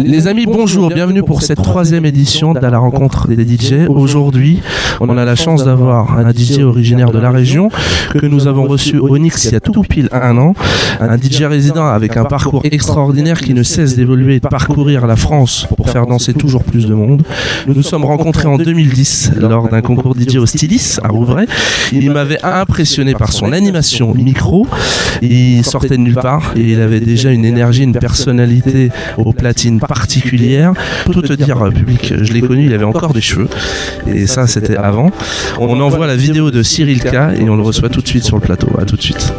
Les amis, bonjour, bienvenue pour cette troisième édition de la rencontre des DJ. Aujourd'hui, on a la chance d'avoir un DJ originaire de la région que nous avons reçu au Nix il y a tout pile un an. Un DJ résident avec un parcours extraordinaire qui ne cesse d'évoluer et de parcourir la France pour faire danser toujours plus de monde. Nous nous sommes rencontrés en 2010 lors d'un concours DJ au Stylis à Rouvray. Il m'avait impressionné par son animation micro. Il sortait de nulle part et il avait déjà une énergie, une personnalité aux platines particulières. Pour tout te dire, public, je l'ai connu, il avait encore des cheveux. Et ça, c'était avant. On envoie la vidéo de Cyril K et on le reçoit tout de suite sur le plateau. À tout de suite.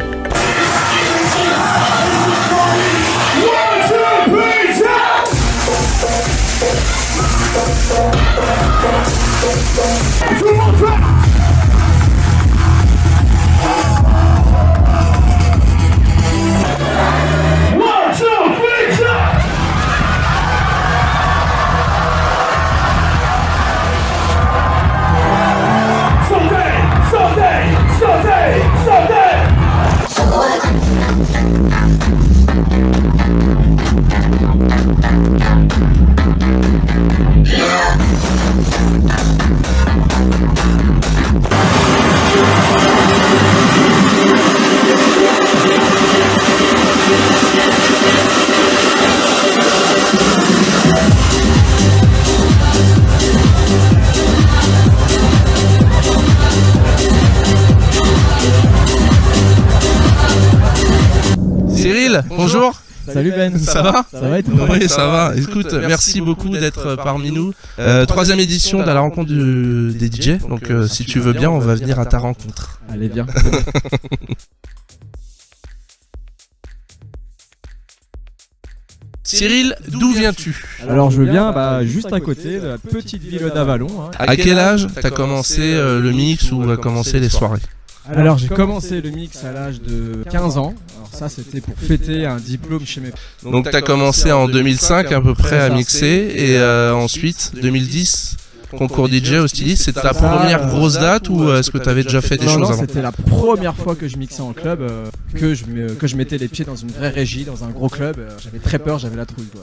Cyril, bonjour. Salut Ben, ça va? Ça va et toi? Oui, ça va. Écoute, merci beaucoup d'être parmi nous. Troisième édition de la rencontre des DJ. Donc si tu veux bien, on va venir à ta rencontre. Allez, viens. Cyril, d'où viens-tu? Alors je viens juste à côté de la petite ville d'Avallon. À quel âge t'as commencé le mix ou a commencé les soirées? Alors j'ai commencé le mix à l'âge de 15 ans. Alors ça c'était pour fêter un diplôme chez mes parents. Donc t'as commencé en 2005 à peu près à mixer et ensuite 2010 concours DJ au Stylis. C'était ta première grosse date ou est-ce que tu avais déjà fait des choses Non, avant? c'était la première fois que je mixais en club, que je mettais les pieds dans une vraie régie, dans un gros club. J'avais très peur, j'avais la trouille quoi.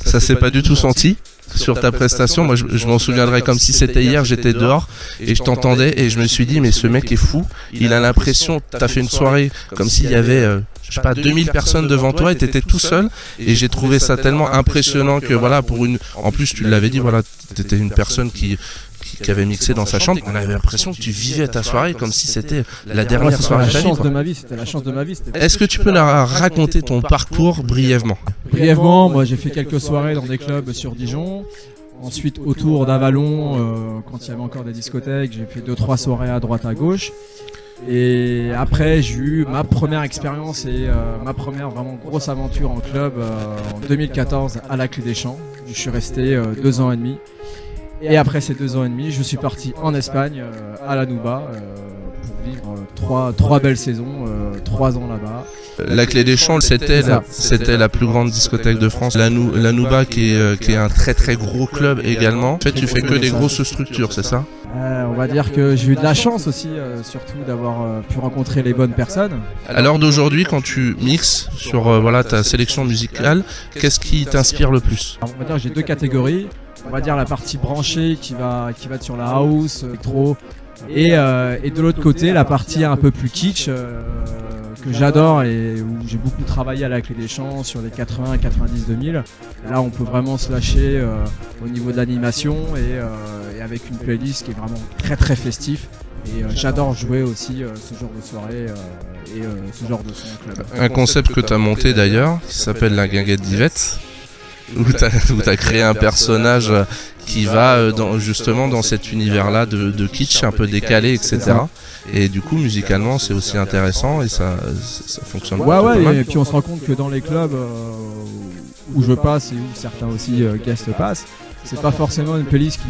Ça s'est pas du tout senti sur ta prestation. Moi je m'en souviendrai comme si c'était hier, j'étais dehors et je t'entendais et je me suis dit mais ce mec est fou, il a l'impression, t'as fait une soirée comme s'il y avait je sais pas 2000 personnes devant toi et t'étais tout seul et j'ai trouvé ça tellement impressionnant que voilà en plus tu l'avais dit, voilà, t'étais une personne qui avait mixé dans sa chambre. On avait l'impression que tu vivais ta soirée comme si c'était la dernière soirée de ta vie. C'était la chance de ma vie. Est-ce que tu peux nous raconter ton parcours brièvement? Brièvement, moi j'ai fait quelques soirées dans des clubs sur Dijon. Ensuite autour d'Avallon, quand il y avait encore des discothèques, j'ai fait 2-3 soirées à droite à gauche. Et après j'ai eu ma première expérience et ma première vraiment grosse aventure en club en 2014 à la Clé des Champs. Je suis resté 2 ans et demi. Et après ces 2 ans et demi, je suis parti en Espagne, à la Nouba, pour vivre 3 belles saisons, 3 ans là-bas. La Clé des Champs, c'était la plus grande discothèque de France. La Nouba qui est un très très gros club également. En fait, tu fais que des grosses structures, c'est ça? On va dire que j'ai eu de la chance aussi, surtout d'avoir pu rencontrer les bonnes personnes. À l'heure d'aujourd'hui, quand tu mixes sur ta sélection musicale, qu'est-ce qui t'inspire le plus? Alors, on va dire que j'ai 2 catégories. On va dire la partie branchée qui va être sur la house, électro, et de l'autre côté la partie un peu plus kitsch que j'adore et où j'ai beaucoup travaillé à la Clé des Champs sur les 80, 90, 2000. Là on peut vraiment se lâcher au niveau de l'animation et avec une playlist qui est vraiment très très festif. Et j'adore jouer aussi ce genre de soirée et ce genre de son en club. Un concept que tu as monté d'ailleurs qui s'appelle la guinguette d'Yvette. Où tu as créé un personnage qui va justement dans cet univers-là de kitsch un peu décalé, etc. Et du coup, musicalement, c'est aussi intéressant et ça fonctionne pas mal. Et puis on se rend compte que dans les clubs où je passe et où certains aussi guests passent, c'est pas forcément une playlist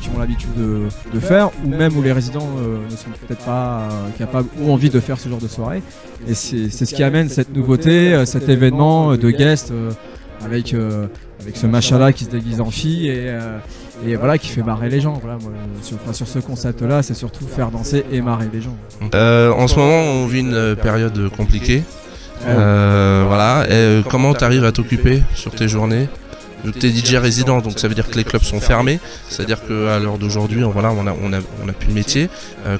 qui ont l'habitude de faire, ou même où les résidents ne sont peut-être pas capables ou envie de faire ce genre de soirée. Et c'est ce qui amène cette nouveauté, cet événement de guests avec ce machin-là qui se déguise en fille et voilà, qui fait marrer les gens. Voilà, moi, sur ce concept-là, c'est surtout faire danser et marrer les gens. En ce moment, on vit une période compliquée. Voilà. Comment tu arrives à t'occuper sur tes journées? vu que tu es DJ résident, donc ça veut dire que les clubs sont fermés, c'est-à-dire qu'à l'heure d'aujourd'hui, on a plus de métier.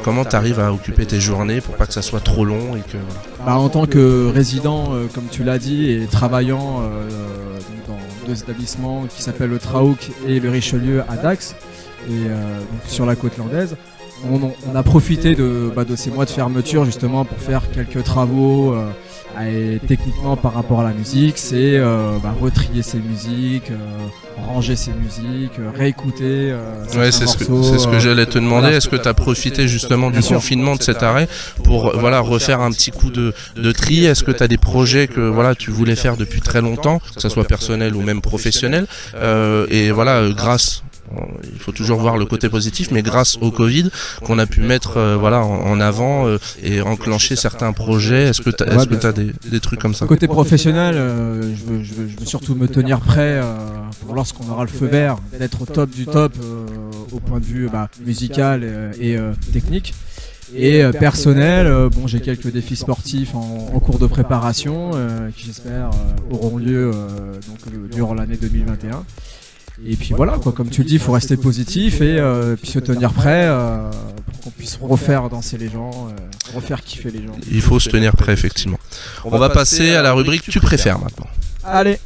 Comment tu arrives à occuper tes journées pour pas que ça soit trop long et que, voilà. En tant que résident, comme tu l'as dit, et travaillant dans 2 établissements qui s'appellent le Traouk et le Richelieu à Dax, et donc sur la côte landaise, on a profité de ces mois de fermeture justement pour faire quelques travaux. Et techniquement par rapport à la musique, c'est retrier ses musiques, ranger ses musiques, réécouter. Ouais, c'est ce que j'allais te demander. Voilà. Est-ce que tu as profité justement du confinement, de cet arrêt, pour refaire un petit coup de tri? Est-ce que tu as des projets que tu voulais faire depuis très longtemps, que ce soit personnel ou même professionnel, et grâce, il faut toujours voir le côté positif, mais grâce au Covid, qu'on a pu mettre en avant et enclencher certains projets. Est-ce que tu as des trucs comme ça? Côté professionnel, je veux surtout me tenir prêt pour lorsqu'on aura le feu vert, d'être au top du top au point de vue musical et technique. Et personnel, j'ai quelques défis sportifs en cours de préparation qui j'espère auront lieu durant l'année 2021. Et puis voilà, comme tu le dis, il faut rester positif et puis se tenir prêt pour qu'on puisse refaire danser les gens, refaire kiffer les gens. Il faut se tenir prêt, effectivement. On va passer à la rubrique Tu préfères maintenant. Allez.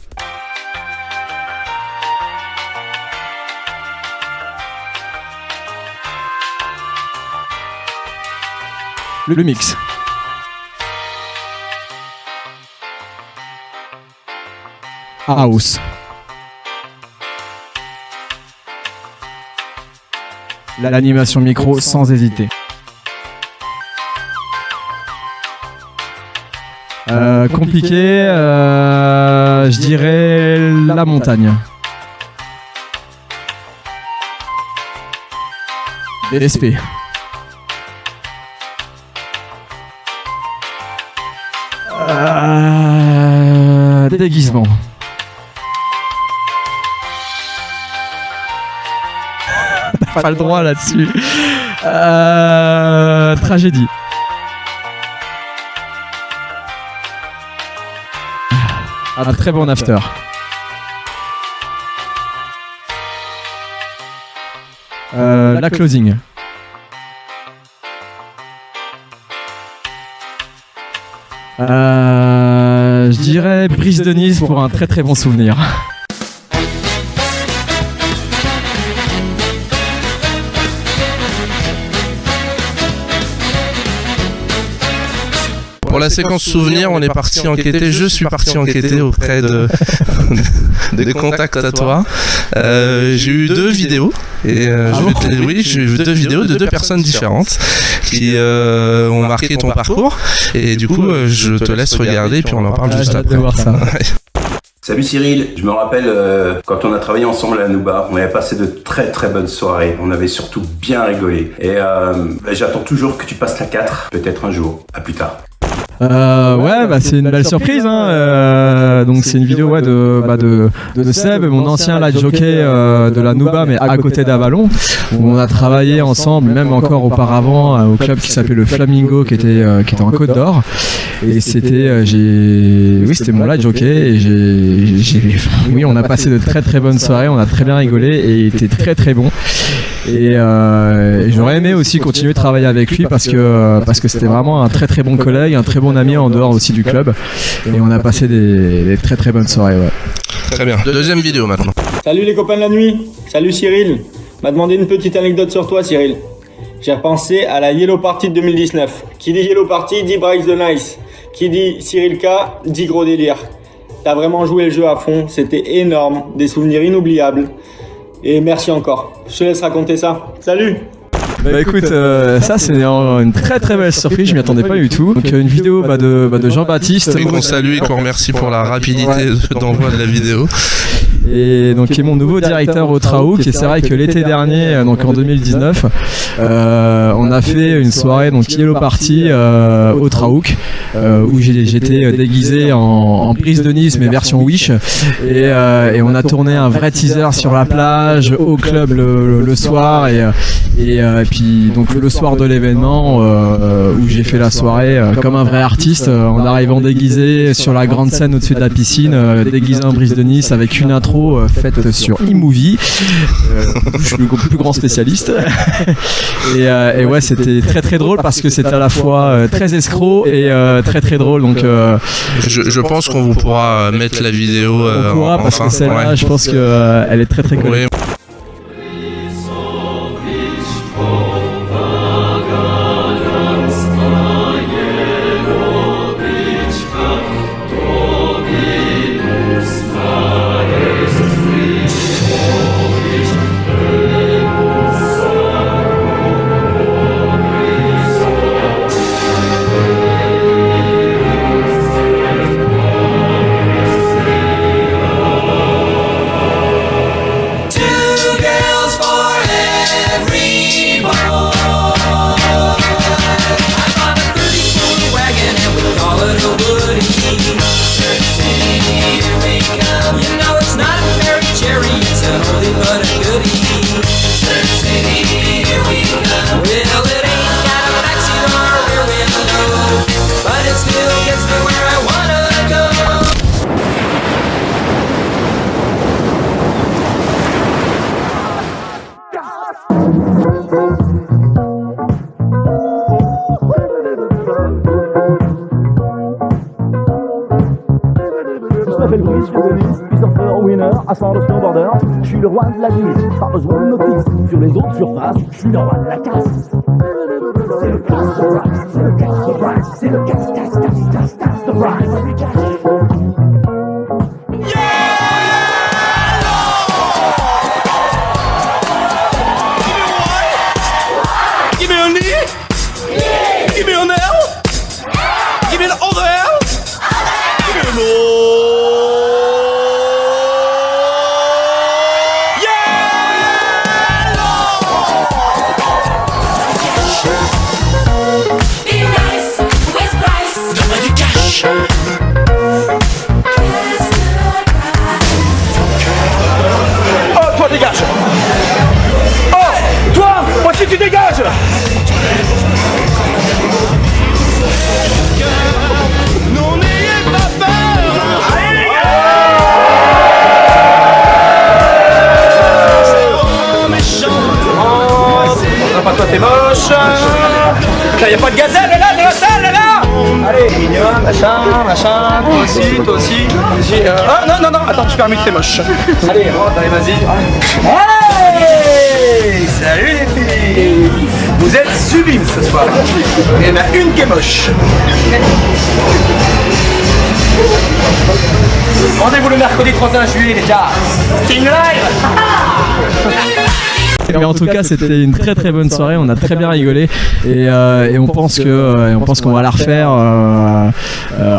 Le mix. House. L'animation micro sans hésiter. Compliqué, je dirais la montagne. DSP. Déguisement. Pas le droit là-dessus. Tragédie. Un très bon after. La closing. Je dirais Brise de Nice pour un très très bon souvenir. Pour la séquence souvenir, on est parti enquêter. Je suis parti enquêter auprès des contacts à toi. J'ai eu 2 vidéos. Et j'ai eu 2 vidéos de 2 personnes différentes qui ont marqué ton parcours. Et du coup, je te laisse regarder, puis on en parle juste après. Voir ça. Salut Cyril, je me rappelle quand on a travaillé ensemble à Anuba, on avait passé de très très bonnes soirées, on avait surtout bien rigolé. Et j'attends toujours que tu passes la 4, peut-être un jour, à plus tard. C'est une belle surprise, hein. Donc c'est une vidéo de Seb, mon ancien live jockey de la Nouba, mais à côté d'Avalon, où on a travaillé ensemble, même encore auparavant, au club qui s'appelait le Flamingo, qui était en Côte d'Or. Et c'était mon live jockey. Et on a passé de très très bonnes soirées, on a très bien rigolé et il était très très bon. Et j'aurais aimé aussi continuer de travailler avec lui parce que c'était vraiment un très très bon collègue, un très bon ami en dehors aussi du club. Et on a passé des très très bonnes soirées. Ouais. Très bien. Deuxième vidéo maintenant. Salut les copains de la nuit. Salut Cyril. M'a demandé une petite anecdote sur toi Cyril. J'ai repensé à la Yellow Party de 2019. Qui dit Yellow Party dit Bryce the Nice. Qui dit Cyril K dit gros délire. T'as vraiment joué le jeu à fond. C'était énorme. Des souvenirs inoubliables. Et merci encore. Je te laisse raconter ça. Salut! Écoute, ça c'est une très très belle surprise, je m'y attendais pas du tout. Donc une vidéo de Jean-Baptiste. Qu'on salue et qu'on remercie pour la rapidité d'envoi de la vidéo. Et donc qui est mon nouveau directeur au Traouk. Et c'est vrai que l'été dernier, donc en 2019, on a fait une soirée donc Yellow Party au Traouk, où j'étais déguisé en Brise de Nice mais version Wish. Et on a tourné un vrai teaser sur la plage, au club le soir et puis donc le soir de l'événement où j'ai fait la soirée comme un vrai artiste en arrivant déguisé sur la grande scène au-dessus de la piscine, déguisé en Brise de Nice avec une intro escroc faite sur eMovie. Je suis le plus grand spécialiste. et ouais, c'était très très drôle parce que c'était à la fois très escroc et très très drôle. Donc je pense qu'on vous pourra mettre la vidéo on pourra parce que celle-là, je pense qu'elle est très très cool. Ouais. Je suis le roi de la glisse, pas besoin de notice. Sur les autres surfaces, je suis le roi de la casse. C'est le casse de Bryce, c'est le casse de Bryce, c'est le casse de Bryce. Give me a knee, give me an L, give me an other L, give me an O. Oh, toi dégage. Oh, toi, moi aussi tu dégages. Non, n'ayez pas peur. Allez les C'est méchant. gars. Pas toi t'es moche. Là y a pas de gazelle là, dans la salle là. Allez, mignon, machin, toi aussi. Ah non, attends, je permets que t'es moche. Allez, rentre, allez, vas-y. Hey, salut les filles. Vous êtes sublimes ce soir. Il y en a une qui est moche. Rendez-vous le mercredi 31 juillet les gars. Sting Live. Mais en tout cas, c'était une très très bonne soirée. On a très bien rigolé et on pense qu'on va la refaire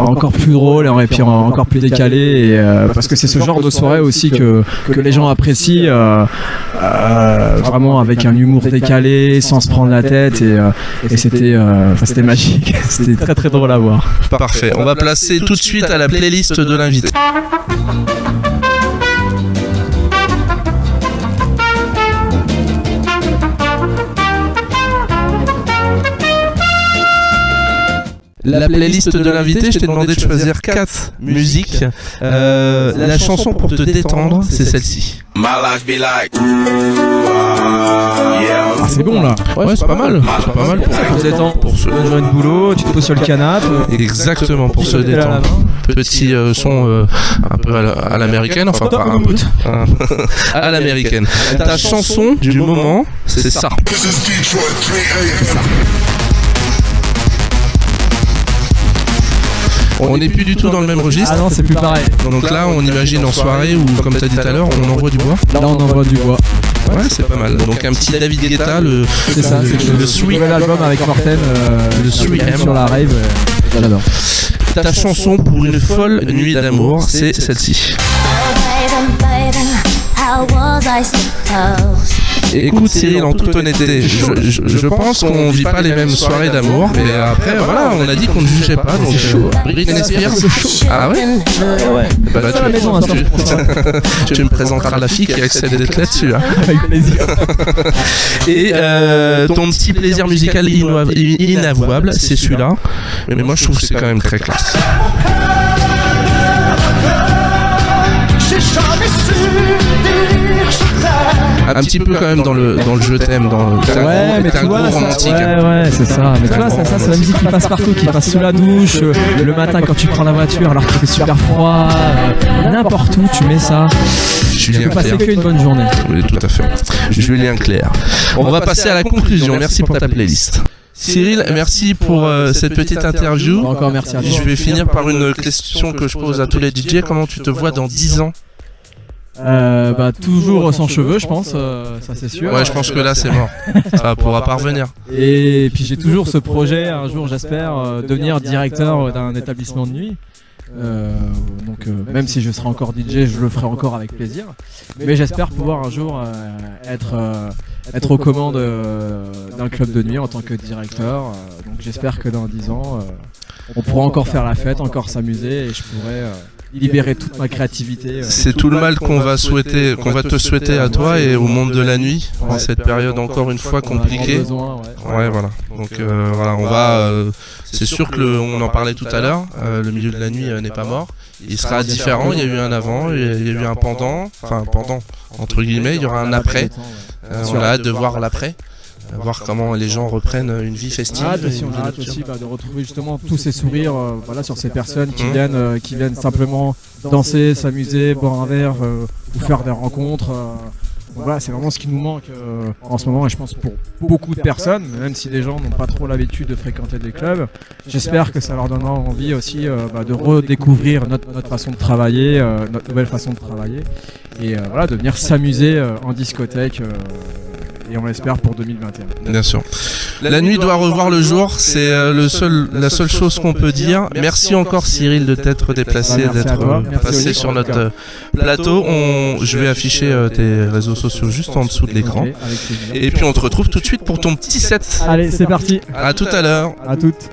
encore plus drôle et puis encore plus décalée. Parce que c'est ce genre de soirée aussi que les gens apprécient, vraiment avec un humour décalé, sans se prendre la tête. Et c'était magique. C'était très très drôle à voir. Parfait. On va placer tout de suite à la playlist de l'invité. La playlist de l'invité, je t'ai demandé de choisir 4 musiques. La chanson pour te détendre, c'est celle-ci. Ah, c'est bon là. Ouais, c'est pas mal. C'est pas mal Pour se détendre, pour se donner de boulot, tu te poses sur le canapé. Exactement, pour se détendre. Petit son un peu à l'américaine, enfin pas un peu. À l'américaine. Ta chanson du moment, c'est ça. On n'est plus du tout dans le même registre. Ah non, c'est plus pareil. Donc là, on imagine en soirée ou comme tu as dit tout à l'heure, on envoie du bois. Là, on envoie du bois. Ouais, c'est pas mal. Donc un petit David Guetta, c'est ça, c'est le 3 nouvel album avec Morten, le 3M sur la rave. J'adore. Ta chanson pour une folle nuit d'amour, c'est celle-ci. Écoute Cyril, en toute honnêteté, je pense qu'on vit pas les mêmes soirées d'amour, mais après voilà, on a dit qu'on ne jugeait pas, donc Britney Spears, ah ouais, bah, tu me présenteras la fille qui accepte d'être là-dessus, hein. Avec plaisir. Et ton petit plaisir musical inavouable, c'est celui-là, mais moi je trouve que c'est quand même très classe. Un petit peu quand même dans le je t'aime, Ouais, mais t'es un tu vois, gros ça, romantique. ouais, c'est ça. Mais tu vois, ça, c'est la musique qui passe partout, qui passe sous la douche, le matin quand tu prends la voiture alors qu'il fait super froid, n'importe où, tu mets ça. Tu Julien peux passer Clerc. qu'une bonne journée. Oui, tout à fait. Julien Clerc. On va passer à la conclusion. Merci pour ta playlist. Cyril, merci pour cette petite interview. Encore merci à toi. Je vais finir par une question que je pose à tous les DJ. Comment tu te vois dans 10 ans? Toujours sans cheveux, je pense, ça c'est sûr. Ouais, je pense que là c'est mort. Ça pourra pas revenir. Et puis j'ai toujours ce projet, un jour j'espère, devenir directeur d'un établissement de nuit. Même si je serai encore DJ, je le ferai encore avec plaisir. Mais j'espère pouvoir un jour être aux commandes d'un club de nuit en tant que directeur. Donc j'espère que dans 10 ans, on pourra encore faire la fête, encore s'amuser et je pourrai libérer toute ma créativité. C'est tout le mal qu'on va te souhaiter à toi et au monde de la nuit en cette période encore une fois compliquée. Ouais, voilà. Donc voilà, on va. C'est sûr que on en parlait tout à l'heure. Le milieu de la nuit n'est pas mort. Il sera différent. Il y a eu un avant, il y a eu un pendant. Enfin, pendant entre guillemets. Il y aura un après. On a hâte de voir l'après. Voir comment les gens reprennent une vie festive. On a hâte aussi de retrouver justement tous ces sourires sur ces personnes qui viennent simplement danser, s'amuser, boire un verre ou faire des rencontres. Voilà, c'est vraiment ce qui nous manque en ce moment et je pense pour beaucoup de personnes, même si les gens n'ont pas trop l'habitude de fréquenter des clubs. J'espère que ça leur donnera envie aussi de redécouvrir notre façon de travailler, notre nouvelle façon de travailler et de venir s'amuser en discothèque. Et on l'espère pour 2021. Bien sûr. La nuit doit revoir le jour, c'est la seule chose qu'on peut dire. Merci encore Cyril de t'être déplacé, d'être passé sur notre plateau. Je vais afficher tes réseaux sociaux juste en dessous de l'écran. Et puis on te retrouve tout de suite pour ton petit set. Allez, c'est parti. À tout à l'heure. À toutes.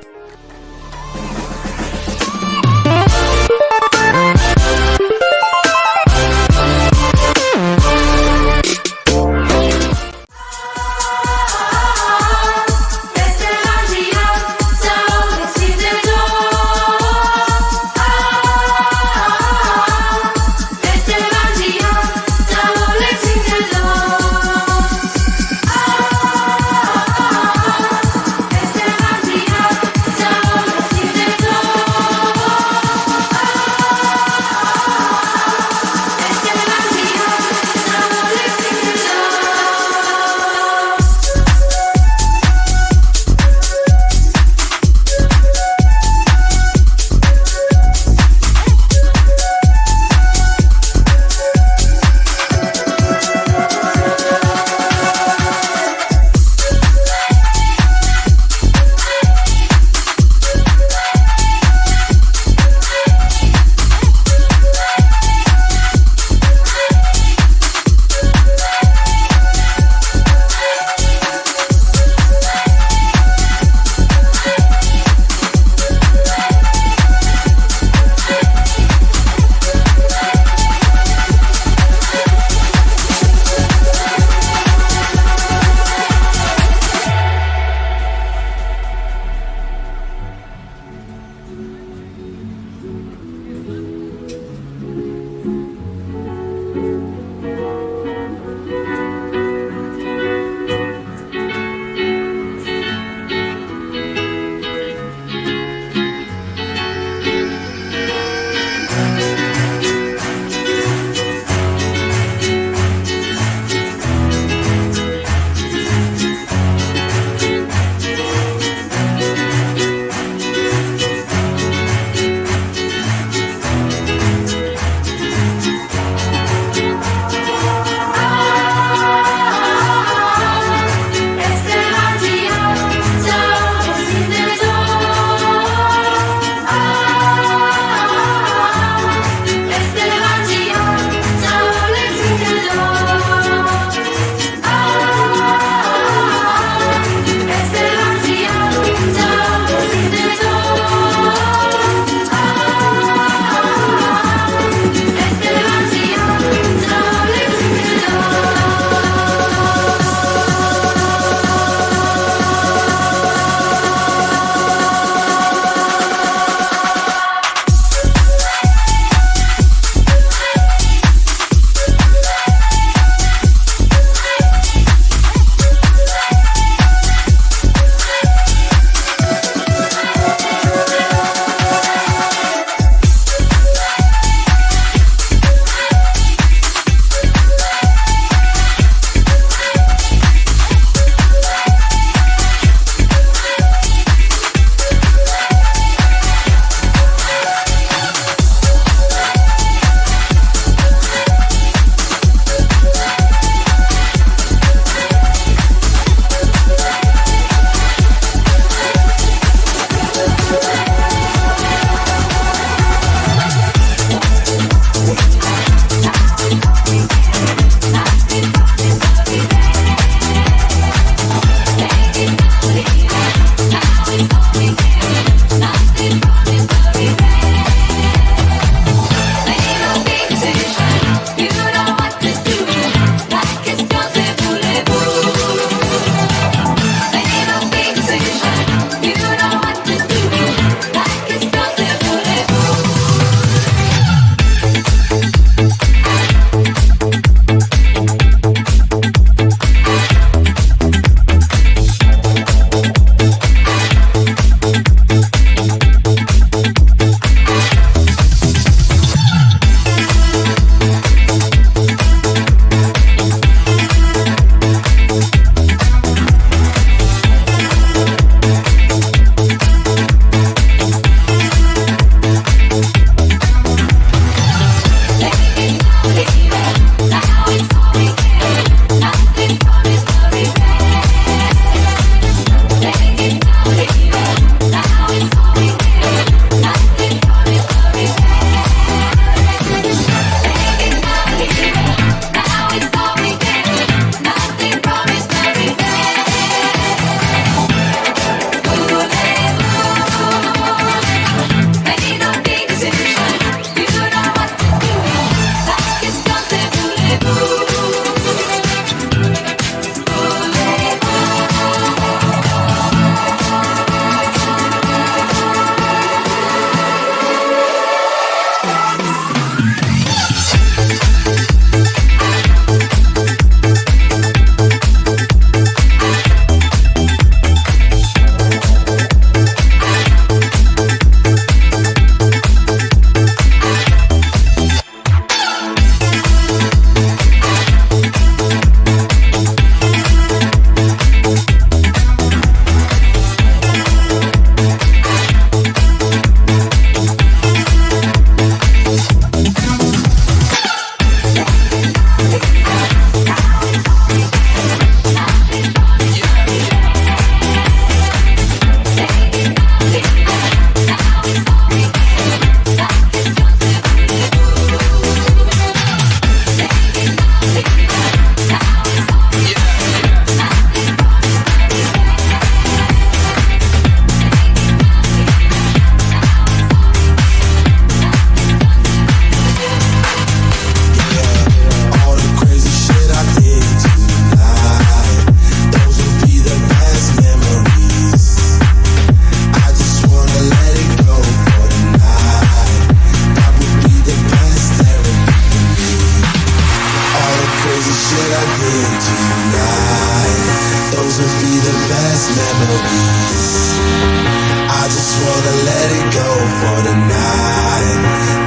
for the night.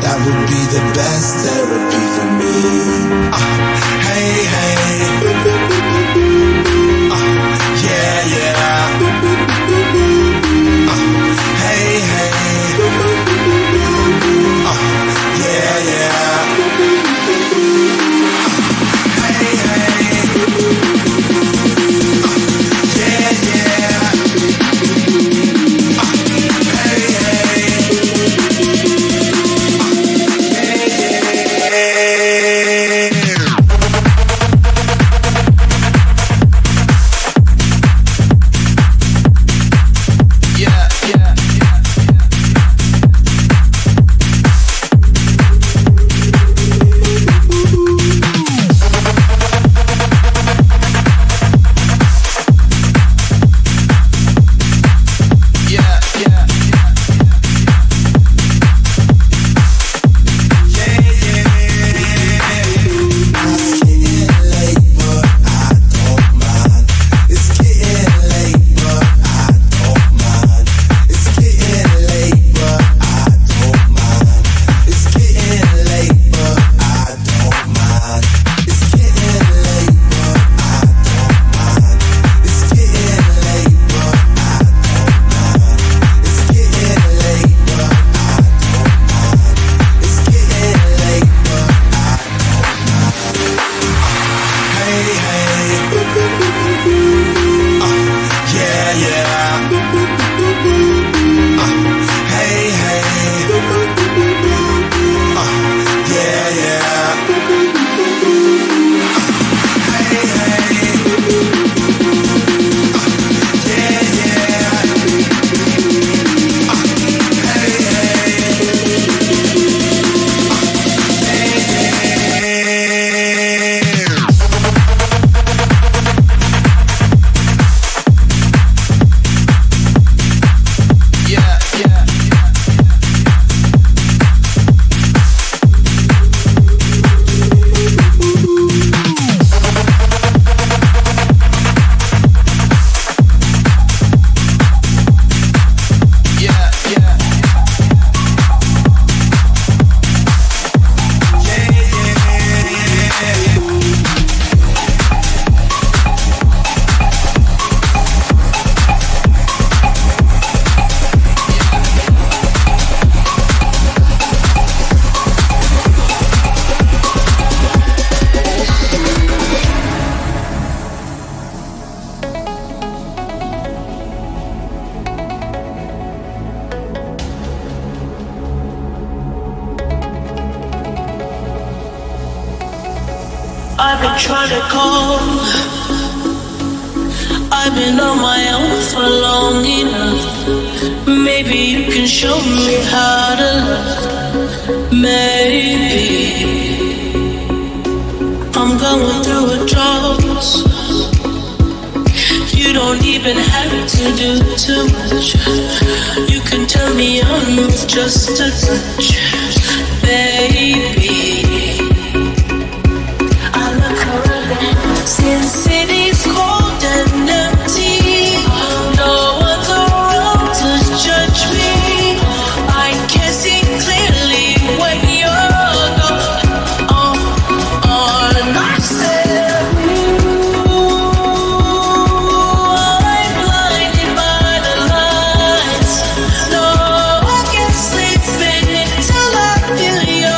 That would be the best therapy for me. Hey, hey. Yeah, yeah. Hey, hey. Yeah, yeah. Hey, hey. Yeah, yeah. Hey, hey. I've been trying to call. I've been on my own for long enough. Maybe you can show me how to love. Maybe I'm going through a drought. You don't even have to do too much. You can turn me on with just a touch, baby. Since city's cold and empty, no one's around to judge me. I can see clearly when you're gone. I said, I'm blinded by the lights. No, I can't sleep until I feel your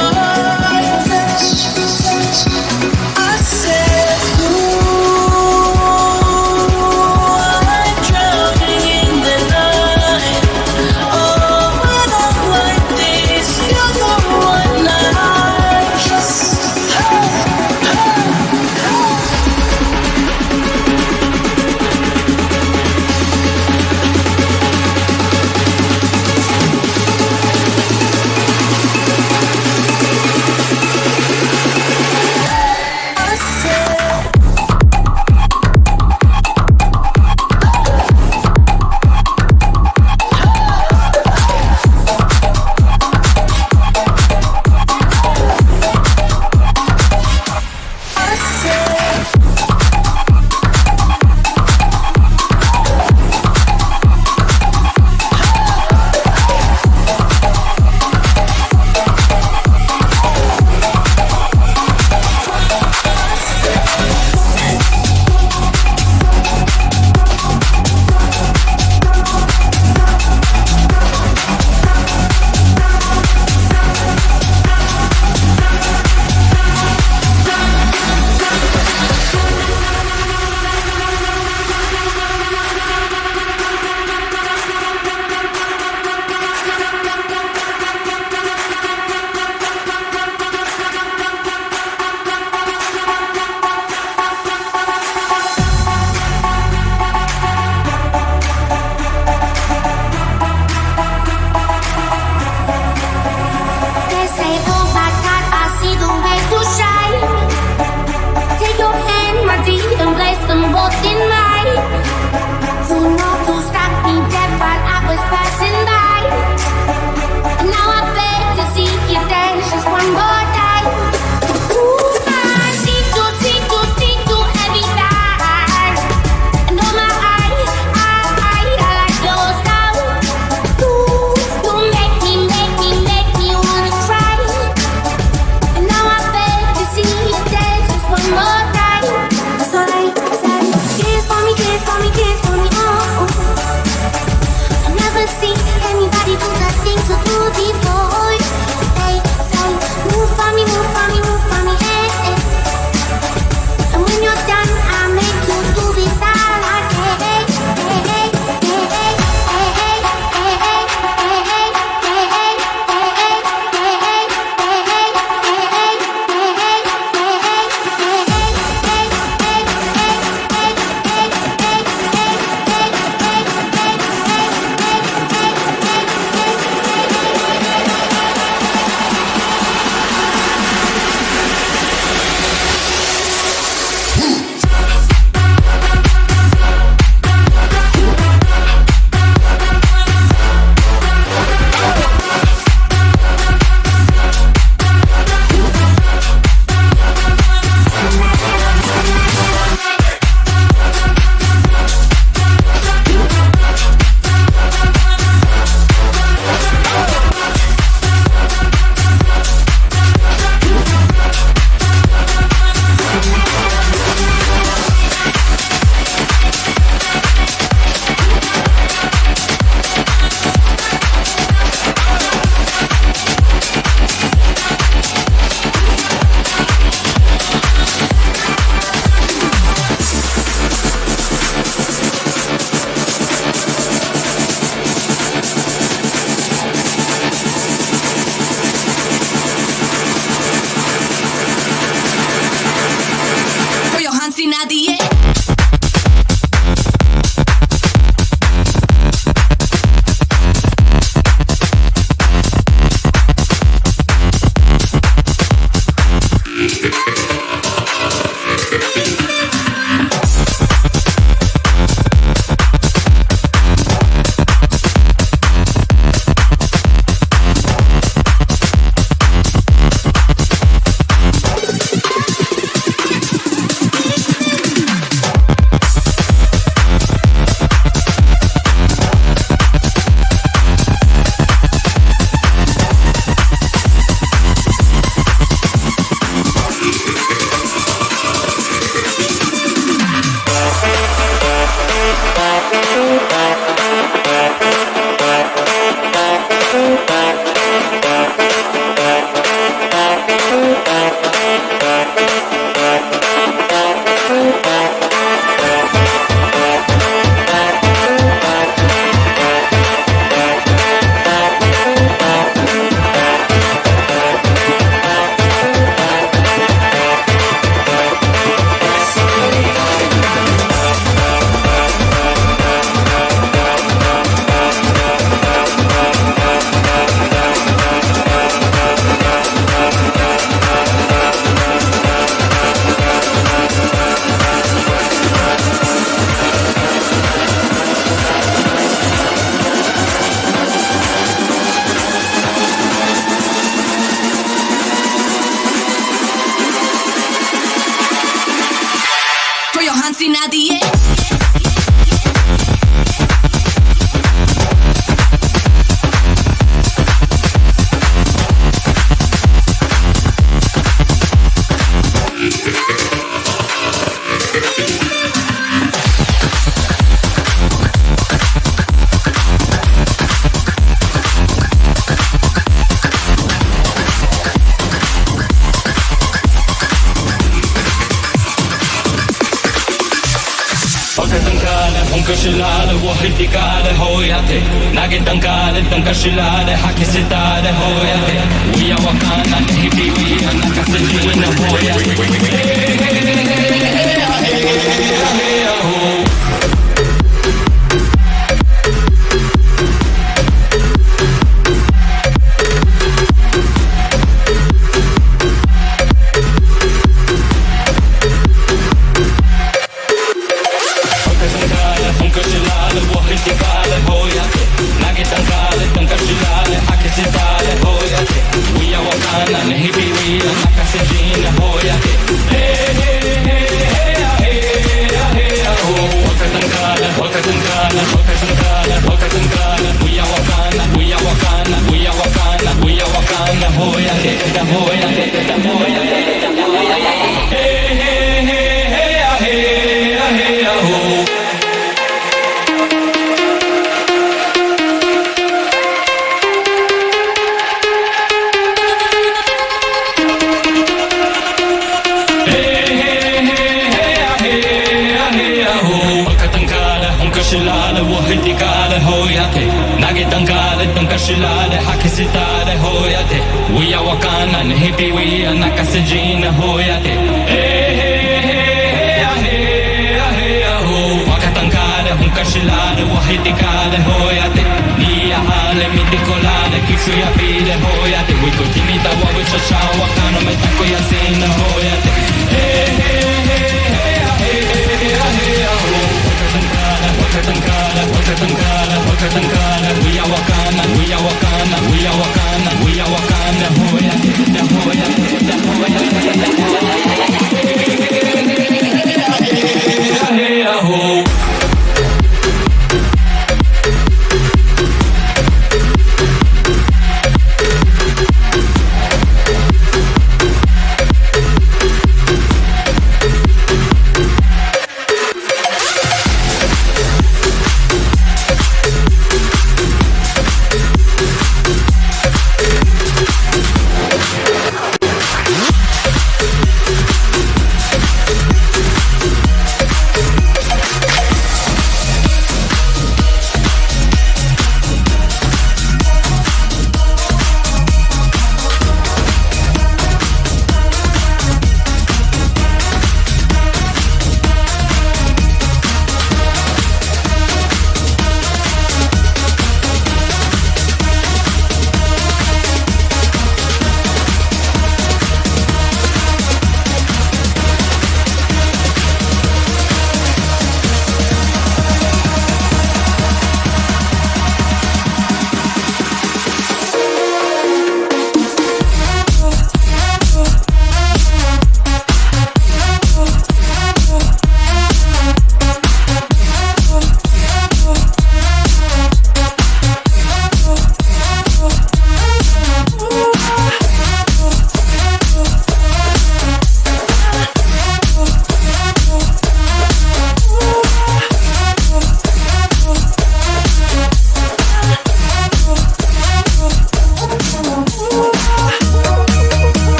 ほやて投げたんかれたんかしらで吐き捨てたでほやて We are Wakanda 日々 We are 泣かせじなほやて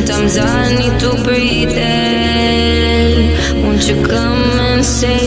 Sometimes I need to breathe in. Won't you come and say